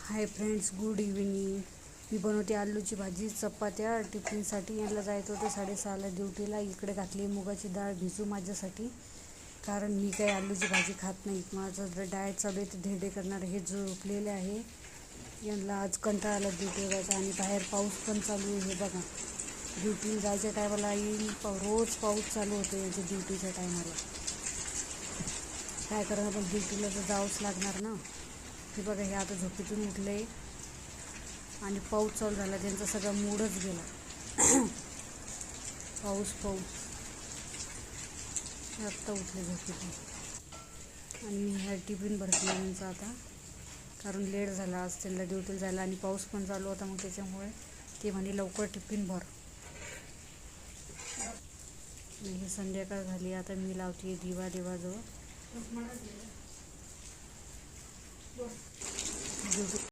हाय friends, good evening. मी बनवते आलूची भाजी चपात्या टिफिनसाठी. यांना जायचं होतं 6:30ला ड्युटीला. इकडे घातली मुगाची डाळ भिजू माझ्यासाठी, कारण मी काही आलूची भाजी खात नाही. माझं डाएट चालू आहे, ते धेडे करणार. हे झोपलेले आहे. यांना आज कंटाळा आला ड्युटीला जायचा आणि बाहेर पाऊस पण चालू आहे. हे बघा, ड्युटीला जायच्या टायमाला येईल रोज पाऊस चालू होतो यांच्या ड्युटीच्या टायमाला. काय करणार, पण ड्युटीला तर जावंच लागणार ना. हे बघा, हे आता झोपेतून उठले आणि पाऊस चालू झाला. त्यांचा सगळा मूडच गेला. पाऊस आत्ता उठले झोपेतून. आणि मी ह्या टिफिन भरते यांचा आता, कारण लेट झाला आज त्यांना ड्युटीला जायला आणि पाऊस पण चालू होता. मग त्याच्यामुळे ते म्हणे लवकर टिफिन भर. ही संध्याकाळ झाली. आता मी लावते दिवा देवाजवळ. ड्युटी